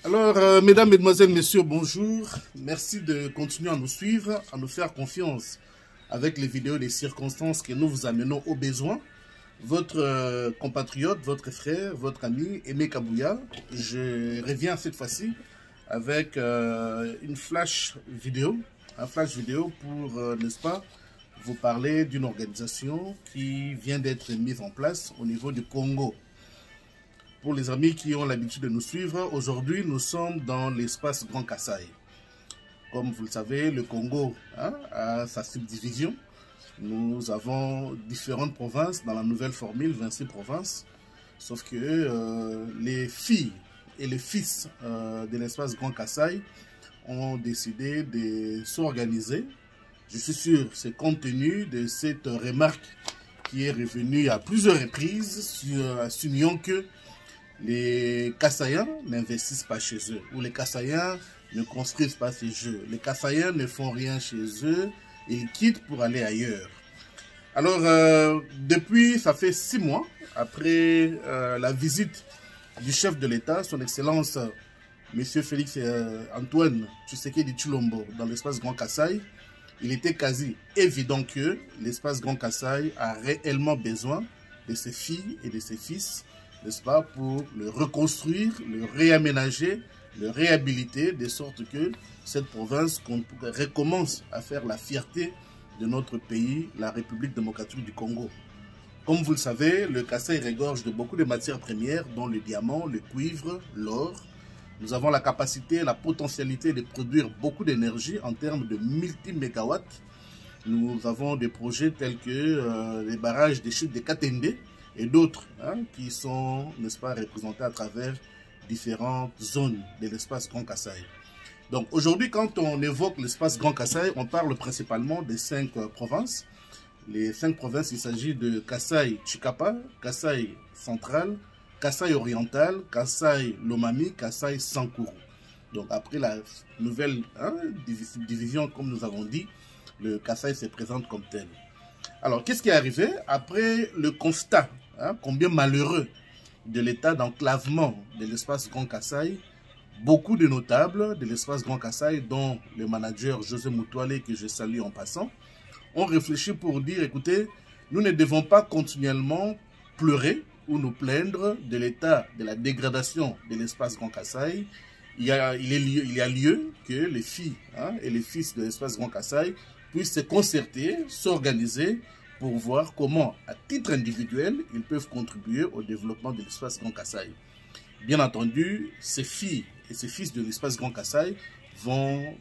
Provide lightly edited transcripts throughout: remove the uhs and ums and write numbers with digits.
Alors, mesdames, mesdemoiselles, messieurs, bonjour. Merci de continuer à nous suivre, à nous faire confiance avec les vidéos des circonstances que nous vous amenons au besoin. Votre compatriote, votre frère, votre ami, Aimé Kabouya, je reviens cette fois-ci avec une flash vidéo, un flash vidéo pour, n'est-ce pas, vous parler d'une organisation qui vient d'être mise en place au niveau du Congo. Pour les amis qui ont l'habitude de nous suivre, aujourd'hui nous sommes dans l'espace Grand Kasaï. Comme vous le savez, le Congo a sa subdivision. Nous avons différentes provinces dans la nouvelle formule, 26 provinces. Sauf que les filles et les fils de l'espace Grand Kasaï ont décidé de s'organiser. Je suis sûr, c'est compte tenu de cette remarque qui est revenue à plusieurs reprises, soulignant que les Kasaïens n'investissent pas chez eux, ou les Kasaïens ne construisent pas ces jeux. Les Kasaïens ne font rien chez eux, ils quittent pour aller ailleurs. Alors, depuis, ça fait 6 mois, après la visite du chef de l'État, son Excellence, M. Félix Antoine Tshisekedi Tshilombo, dans l'espace Grand Kasaï, il était quasi évident que l'espace Grand Kasaï a réellement besoin de ses filles et de ses fils, n'est-ce pas, pour le reconstruire, le réaménager, le réhabiliter, de sorte que cette province recommence à faire la fierté de notre pays, la République démocratique du Congo. Comme vous le savez, le Kasaï regorge de beaucoup de matières premières, dont le diamant, le cuivre, l'or. Nous avons la capacité, la potentialité de produire beaucoup d'énergie en termes de multi-mégawatts. Nous avons des projets tels que les barrages des chutes de Katende, et d'autres qui sont, n'est-ce pas, représentés à travers différentes zones de l'espace Grand Kasaï. Donc aujourd'hui, quand on évoque l'espace Grand Kasaï, on parle principalement des 5 provinces. Les 5 provinces, il s'agit de Kasaï Chikapa, Kasaï Central, Kasaï Oriental, Kasaï Lomami, Kasaï Sankourou. Donc après la nouvelle division, comme nous avons dit, le Kasaï se présente comme tel. Alors, qu'est-ce qui est arrivé après le constat, combien malheureux de l'état d'enclavement de l'espace Grand Kasaï? Beaucoup de notables de l'espace Grand Kasaï, dont le manager José Moutoualé, que je salue en passant, ont réfléchi pour dire, écoutez, nous ne devons pas continuellement pleurer ou nous plaindre de l'état de la dégradation de l'espace Grand Kasaï. Il y a lieu que les filles et les fils de l'espace Grand Kasaï puissent se concerter, s'organiser pour voir comment, à titre individuel, ils peuvent contribuer au développement de l'espace Grand Kasaï. Bien entendu, ces filles et ces fils de l'espace Grand Kasaï vont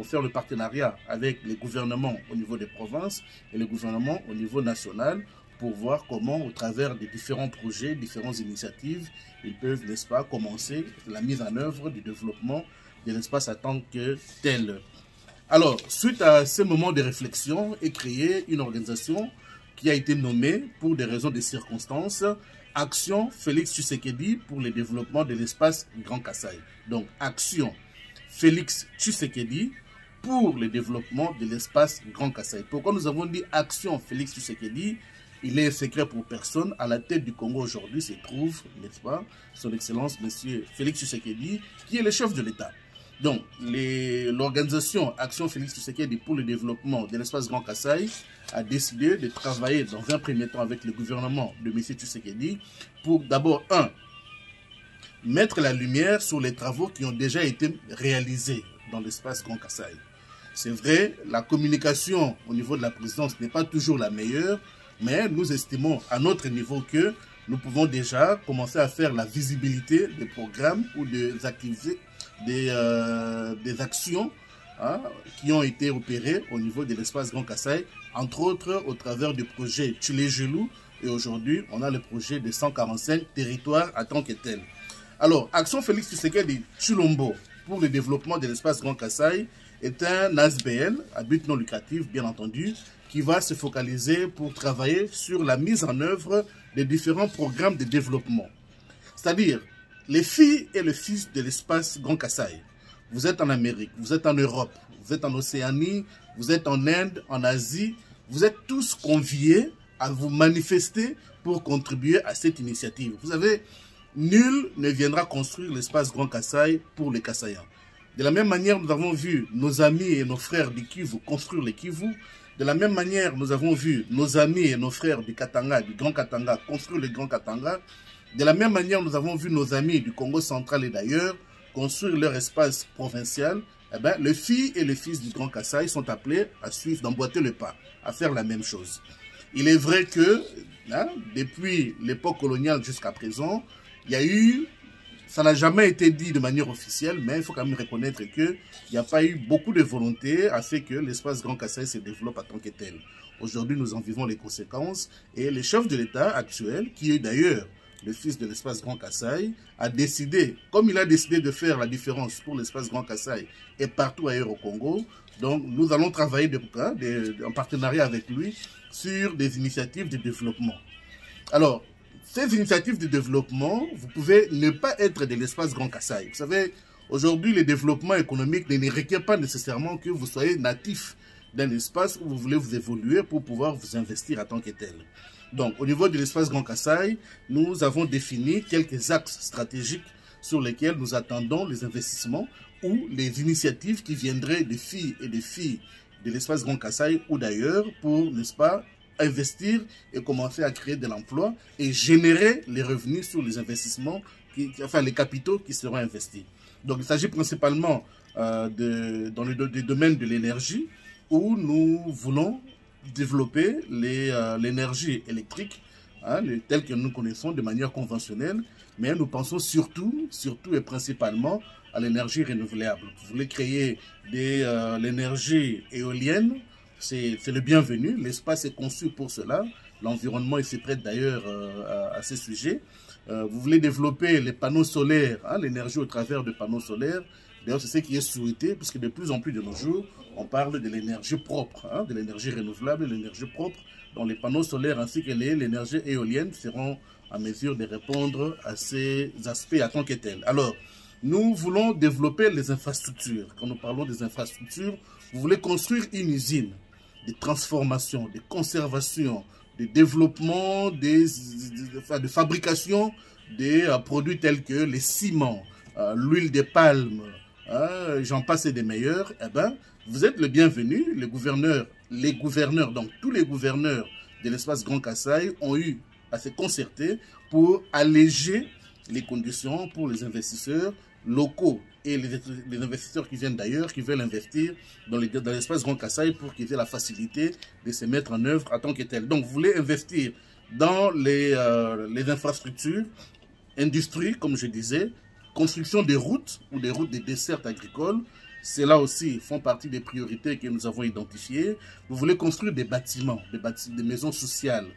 faire le partenariat avec les gouvernements au niveau des provinces et les gouvernements au niveau national pour voir comment, au travers des différents projets, différentes initiatives, ils peuvent, n'est-ce pas, commencer la mise en œuvre du développement de l'espace en tant que tel. Alors, suite à ces moments de réflexion, est créée une organisation qui a été nommée, pour des raisons de circonstances, Action Félix Tshisekedi pour le développement de l'espace Grand Kasaï. Donc, Action Félix Tshisekedi pour le développement de l'espace Grand Kasaï. Pourquoi nous avons dit Action Félix Tshisekedi? Il est secret pour personne. À la tête du Congo aujourd'hui se trouve, n'est-ce pas, son Excellence, M. Félix Tshisekedi, qui est le chef de l'État. Donc, l'organisation Action Félix Tshisekedi pour le développement de l'espace Grand Kasaï a décidé de travailler dans un premier temps avec le gouvernement de M. Tshisekedi pour d'abord, mettre la lumière sur les travaux qui ont déjà été réalisés dans l'espace Grand Kasaï. C'est vrai, la communication au niveau de la présidence n'est pas toujours la meilleure, mais nous estimons à notre niveau que nous pouvons déjà commencer à faire la visibilité des programmes ou des activités, des actions qui ont été opérées au niveau de l'espace Grand Kasaï, entre autres au travers du projet Tchilé-Gelou, et aujourd'hui on a le projet de 145 territoires en tant que tel. Alors, Action Félix Tshisekedi Tshilombo pour le développement de l'espace Grand Kasaï est un ASBL à but non lucratif, bien entendu, qui va se focaliser pour travailler sur la mise en œuvre des différents programmes de développement. C'est-à-dire, les filles et les fils de l'espace Grand Kasaï, vous êtes en Amérique, vous êtes en Europe, vous êtes en Océanie, vous êtes en Inde, en Asie, vous êtes tous conviés à vous manifester pour contribuer à cette initiative. Vous savez, nul ne viendra construire l'espace Grand Kasaï pour les Kasaïens. De la même manière, nous avons vu nos amis et nos frères du Kivu construire le Kivu. De la même manière, nous avons vu nos amis et nos frères du Katanga, du Grand Katanga, construire le Grand Katanga. De la même manière, nous avons vu nos amis du Congo central et d'ailleurs construire leur espace provincial. Eh bien, les filles et les fils du Grand Kasaï sont appelés à suivre, d'emboîter le pas, à faire la même chose. Il est vrai que, hein, depuis l'époque coloniale jusqu'à présent, il y a eu, ça n'a jamais été dit de manière officielle, mais il faut quand même reconnaître qu'il n'y a pas eu beaucoup de volonté à ce que l'espace Grand Kasaï se développe en tant que tel. Aujourd'hui, nous en vivons les conséquences et le chef de l'État actuel, qui est d'ailleurs le fils de l'espace Grand Kasaï, a décidé, comme il a décidé de faire la différence pour l'espace Grand Kasaï et partout ailleurs au Congo, donc nous allons travailler en partenariat avec lui sur des initiatives de développement. Alors, ces initiatives de développement, vous pouvez ne pas être de l'espace Grand Kasaï. Vous savez, aujourd'hui, le développement économique ne requiert pas nécessairement que vous soyez natif d'un espace où vous voulez vous évoluer pour pouvoir vous investir en tant que tel. Donc, au niveau de l'espace Grand Kasaï, nous avons défini quelques axes stratégiques sur lesquels nous attendons les investissements ou les initiatives qui viendraient des filles et des filles de l'espace Grand Kasaï ou d'ailleurs pour, n'est-ce pas, investir et commencer à créer de l'emploi et générer les revenus sur les investissements, enfin les capitaux qui seront investis. Donc, il s'agit principalement dans le domaine de l'énergie où nous voulons développer l'énergie électrique, hein, telle que nous connaissons de manière conventionnelle, mais nous pensons surtout et principalement à l'énergie renouvelable. Vous voulez créer l'énergie éolienne, c'est le bienvenu, l'espace est conçu pour cela, l'environnement s'y prête d'ailleurs à ce sujet. Vous voulez développer les panneaux solaires, hein, l'énergie au travers de panneaux solaires. D'ailleurs, c'est ce qui est souhaité, puisque de plus en plus de nos jours, on parle de l'énergie propre, hein, de l'énergie renouvelable, de l'énergie propre. dont les panneaux solaires ainsi que l'énergie éolienne seront en mesure de répondre à ces aspects en tant que tels. Alors, nous voulons développer les infrastructures. Quand nous parlons des infrastructures, vous voulez construire une usine de transformation, de conservation, de développement, de fabrication des produits tels que les ciments, l'huile de palme, j'en passe et des meilleurs. Eh ben, vous êtes le bienvenu. Les gouverneurs, donc tous les gouverneurs de l'espace Grand Kasaï ont eu à se concerter pour alléger les conditions pour les investisseurs locaux et les investisseurs qui viennent d'ailleurs, qui veulent investir dans l'espace Grand Kasaï pour qu'ils aient la facilité de se mettre en œuvre en tant que tel. Donc, vous voulez investir dans les infrastructures, industrie, comme je disais, construction des routes ou des routes de dessert agricoles. Ceux-là aussi font partie des priorités que nous avons identifiées. Vous voulez construire des bâtiments, des maisons sociales,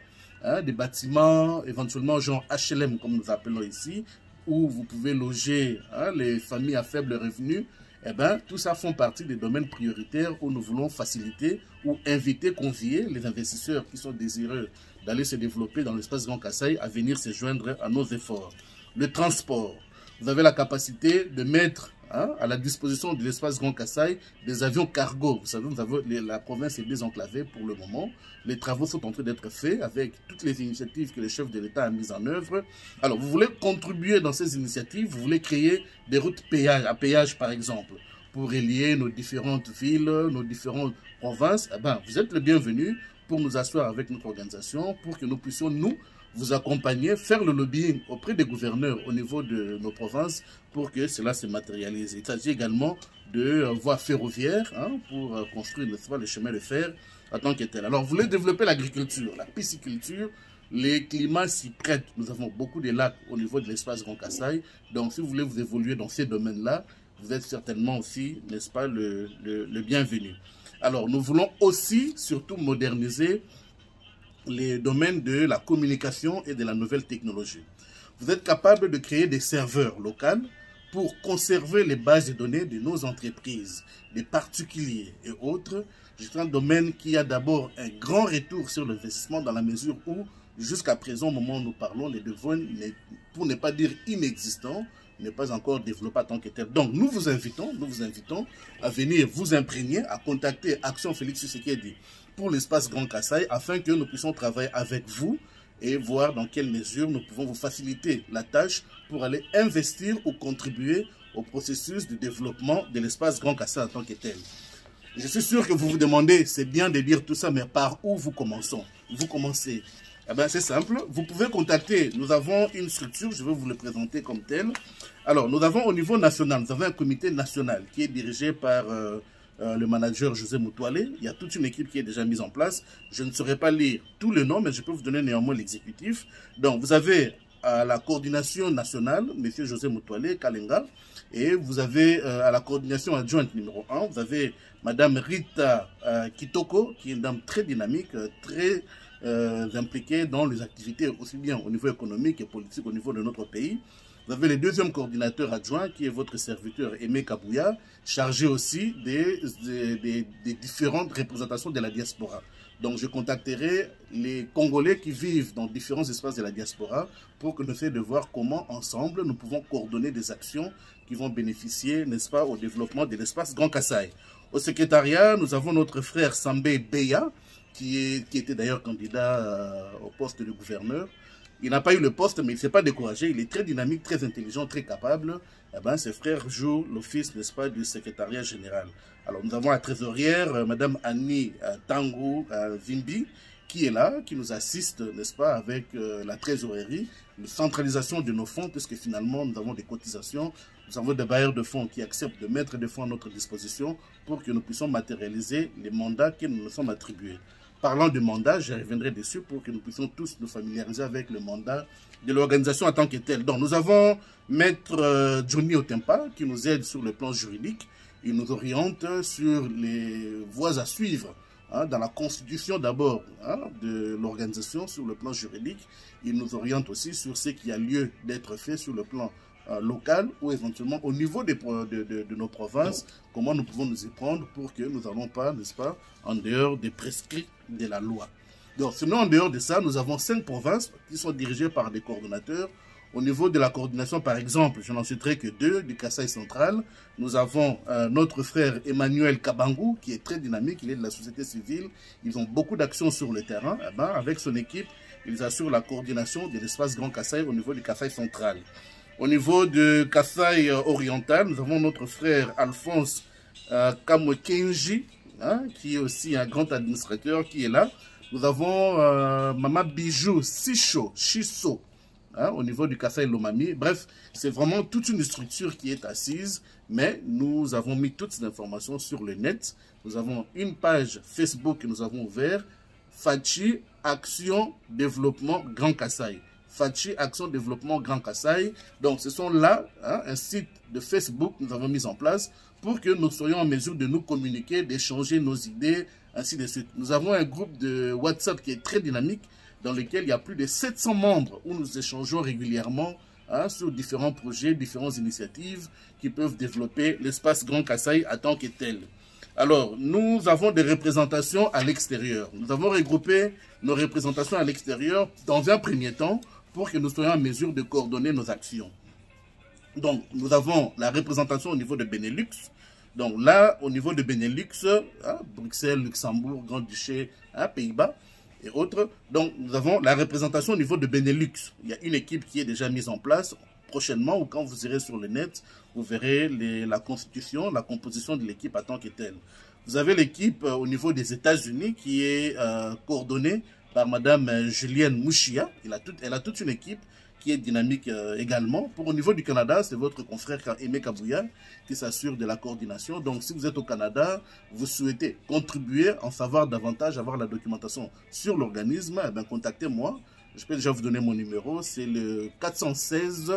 hein, des bâtiments éventuellement genre HLM comme nous appelons ici, où vous pouvez loger les familles à faible revenu. Eh bien, tout ça font partie des domaines prioritaires où nous voulons faciliter ou inviter, convier les investisseurs qui sont désireux d'aller se développer dans l'espace Grand Kasaï à venir se joindre à nos efforts. Le transport. Vous avez la capacité de mettre à la disposition de l'espace Grand Kasaï des avions cargo. Vous savez, la province est désenclavée pour le moment. Les travaux sont en train d'être faits avec toutes les initiatives que le chef de l'État a mises en œuvre. Alors, vous voulez contribuer dans ces initiatives, vous voulez créer des routes à péage, par exemple, pour relier nos différentes villes, nos différentes provinces. Eh ben, vous êtes le bienvenu pour nous asseoir avec notre organisation, pour que nous puissions, nous, vous accompagner, faire le lobbying auprès des gouverneurs au niveau de nos provinces pour que cela se matérialise. Il s'agit également de voies ferroviaires pour construire le chemin de fer en tant que tel. Alors, vous voulez développer l'agriculture, la pisciculture, les climats s'y prêtent. Nous avons beaucoup de lacs au niveau de l'espace Grand Kasaï. Donc, si vous voulez vous évoluer dans ces domaines-là, vous êtes certainement aussi, n'est-ce pas, le bienvenu. Alors, nous voulons aussi, surtout, moderniser les domaines de la communication et de la nouvelle technologie. Vous êtes capable de créer des serveurs locaux pour conserver les bases de données de nos entreprises, des particuliers et autres. C'est un domaine qui a d'abord un grand retour sur l'investissement dans la mesure où, jusqu'à présent, au moment où nous parlons, les devoirs, pour ne pas dire inexistants, n'est pas encore développé en tant que tel. Donc, nous vous invitons à venir vous imprégner, à contacter Action Félix Tshisekedi pour l'espace Grand Kasaï afin que nous puissions travailler avec vous et voir dans quelle mesure nous pouvons vous faciliter la tâche pour aller investir ou contribuer au processus de développement de l'espace Grand Kassai en tant que tel. Je suis sûr que vous vous demandez, c'est bien de dire tout ça, mais par où vous commençons? Vous commencez. Eh bien, c'est simple, vous pouvez contacter, nous avons une structure, je vais vous le présenter comme tel. Alors, nous avons au niveau national, nous avons un comité national qui est dirigé par le manager José Moutoualé. Il y a toute une équipe qui est déjà mise en place. Je ne saurais pas lire tous les noms, mais je peux vous donner néanmoins l'exécutif. Donc, vous avez à la coordination nationale, M. José Moutoualé, Kalenga, et vous avez à la coordination adjointe numéro 1, vous avez Madame Rita Kitoko, qui est une dame très dynamique, très impliqués dans les activités aussi bien au niveau économique et politique au niveau de notre pays. Vous avez le deuxième coordinateur adjoint qui est votre serviteur Aimé Kabouya, chargé aussi des différentes représentations de la diaspora. Donc je contacterai les Congolais qui vivent dans différents espaces de la diaspora pour que nous fassions de voir comment ensemble nous pouvons coordonner des actions qui vont bénéficier, n'est-ce pas, au développement de l'espace Grand Kassai. Au secrétariat, nous avons notre frère Sambé Beya, qui était d'ailleurs candidat au poste de gouverneur. Il n'a pas eu le poste, mais il ne s'est pas découragé. Il est très dynamique, très intelligent, très capable. Eh ben, ses frères jouent l'office, n'est-ce pas, du secrétariat général. Alors, nous avons la trésorière, Madame Annie Tango Vimbi, qui est là, qui nous assiste, n'est-ce pas, avec la trésorerie, la centralisation de nos fonds, puisque finalement, nous avons des cotisations, nous avons des bailleurs de fonds qui acceptent de mettre des fonds à notre disposition pour que nous puissions matérialiser les mandats qui nous sommes attribués. Parlant de mandat, je reviendrai dessus pour que nous puissions tous nous familiariser avec le mandat de l'organisation en tant que telle. Donc, nous avons Maître Johnny Otempa qui nous aide sur le plan juridique. Il nous oriente sur les voies à suivre hein, dans la constitution d'abord hein, de l'organisation sur le plan juridique. Il nous oriente aussi sur ce qui a lieu d'être fait sur le plan local ou éventuellement au niveau de nos provinces, comment nous pouvons nous y prendre pour que nous n'allons pas, n'est-ce pas, en dehors des prescrits de la loi. Donc, sinon, en dehors de ça, nous avons 5 provinces qui sont dirigées par des coordonnateurs. Au niveau de la coordination, par exemple, je n'en citerai que 2, du Kassai central. Nous avons notre frère Emmanuel Kabangou, qui est très dynamique, il est de la société civile. Ils ont beaucoup d'actions sur le terrain. Eh ben, avec son équipe, ils assurent la coordination de l'espace Grand Kassai au niveau du Kassai central. Au niveau de Kassai oriental, nous avons notre frère Alphonse Kamwekenji, hein, qui est aussi un grand administrateur qui est là. Nous avons Mama Bijou Shiso, hein, au niveau du Kassai Lomami. Bref, c'est vraiment toute une structure qui est assise, mais nous avons mis toutes ces informations sur le net. Nous avons une page Facebook que nous avons ouverte, Fachi Action Développement Grand Kassai. Fachi Action Développement Grand Kassai. Donc, ce sont là hein, un site de Facebook que nous avons mis en place pour que nous soyons en mesure de nous communiquer, d'échanger nos idées, ainsi de suite. Nous avons un groupe de WhatsApp qui est très dynamique, dans lequel il y a plus de 700 membres où nous échangeons régulièrement hein, sur différents projets, différentes initiatives qui peuvent développer l'espace Grand Kassai en tant que tel. Alors, nous avons des représentations à l'extérieur. Nous avons regroupé nos représentations à l'extérieur dans un premier temps pour que nous soyons en mesure de coordonner nos actions. Donc, nous avons la représentation au niveau de Benelux. Donc là, au niveau de Benelux, hein, Bruxelles, Luxembourg, Grand-Duché, hein, Pays-Bas et autres. Donc, nous avons la représentation au niveau de Benelux. Il y a une équipe qui est déjà mise en place. Prochainement, ou quand vous irez sur le net, vous verrez la constitution, la composition de l'équipe en tant que telle. Vous avez l'équipe au niveau des États-Unis qui est coordonnée par Madame Julienne Mouchia. Elle a toute une équipe qui est dynamique également. Pour au niveau du Canada, c'est votre confrère Aimé Kabouya qui s'assure de la coordination. Donc, si vous êtes au Canada, vous souhaitez contribuer, en savoir davantage, avoir la documentation sur l'organisme, eh bien, contactez-moi. Je peux déjà vous donner mon numéro. C'est le 416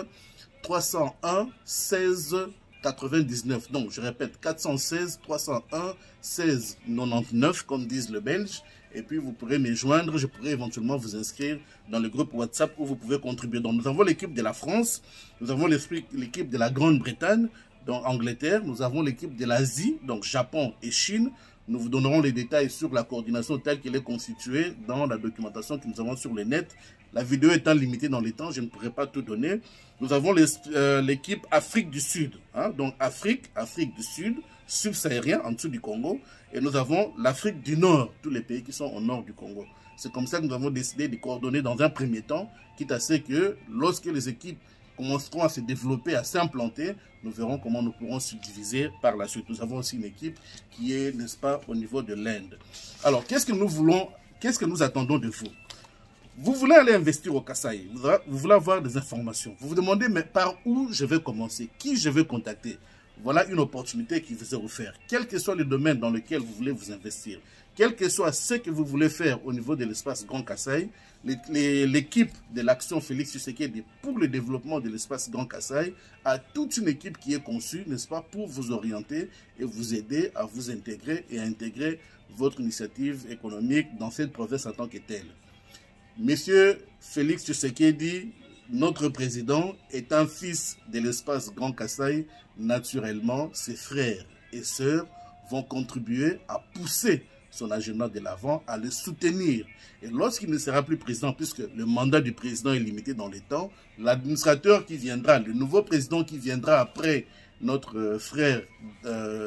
301 16 99. Donc, je répète, 416 301 16 99, comme disent les Belges. Et puis, vous pourrez me joindre. Je pourrai éventuellement vous inscrire dans le groupe WhatsApp où vous pouvez contribuer. Donc, nous avons l'équipe de la France. Nous avons l'équipe de la Grande-Bretagne, donc Angleterre. Nous avons l'équipe de l'Asie, donc Japon et Chine. Nous vous donnerons les détails sur la coordination telle qu'elle est constituée dans la documentation que nous avons sur le net. La vidéo étant limitée dans les temps, je ne pourrai pas tout donner. Nous avons l'équipe Afrique du Sud. Hein, donc Afrique du Sud, subsahérien, en dessous du Congo. Et nous avons l'Afrique du Nord, tous les pays qui sont au nord du Congo. C'est comme ça que nous avons décidé de coordonner dans un premier temps, quitte à ce que lorsque les équipes commenceront à se développer, à s'implanter, nous verrons comment nous pourrons subdiviser par la suite. Nous avons aussi une équipe qui est, n'est-ce pas, au niveau de l'Inde. Alors, qu'est-ce que nous voulons, qu'est-ce que nous attendons de vous? Vous voulez aller investir au Kasaï, vous voulez avoir des informations. Vous vous demandez, mais par où je vais commencer? Qui je vais contacter? Voilà une opportunité qui vous est offerte. Quel que soit le domaine dans lequel vous voulez vous investir, quel que soit ce que vous voulez faire au niveau de l'espace Grand Kasaï, l'équipe de l'action Félix Tshisekedi pour le développement de l'espace Grand Kasaï a toute une équipe qui est conçue, n'est-ce pas, pour vous orienter et vous aider à vous intégrer et à intégrer votre initiative économique dans cette province en tant que telle. Monsieur Félix Tshisekedi, notre président, est un fils de l'espace Grand Kasaï. Naturellement, ses frères et sœurs vont contribuer à pousser son agenda de l'avant, à le soutenir. Et lorsqu'il ne sera plus président, puisque le mandat du président est limité dans le temps, l'administrateur qui viendra, le nouveau président qui viendra après notre frère,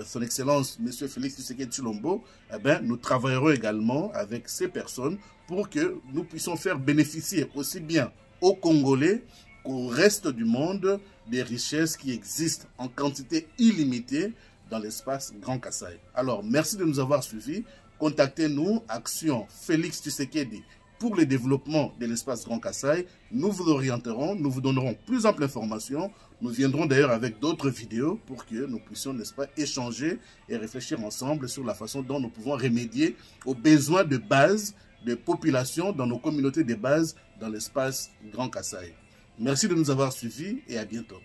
son excellence, M. Félix Tshisekedi Tshilombo, eh bien, nous travaillerons également avec ces personnes pour que nous puissions faire bénéficier aussi bien aux Congolais qu'au reste du monde des richesses qui existent en quantité illimitée dans l'espace Grand Kasaï. Alors, merci de nous avoir suivis. Contactez-nous, Action Félix Tshisekedi pour le développement de l'espace Grand Kasaï. Nous vous orienterons, nous vous donnerons plus ample information. Nous viendrons d'ailleurs avec d'autres vidéos pour que nous puissions, n'est-ce pas, échanger et réfléchir ensemble sur la façon dont nous pouvons remédier aux besoins de base des populations dans nos communautés de base dans l'espace Grand Kasaï. Merci de nous avoir suivis et à bientôt.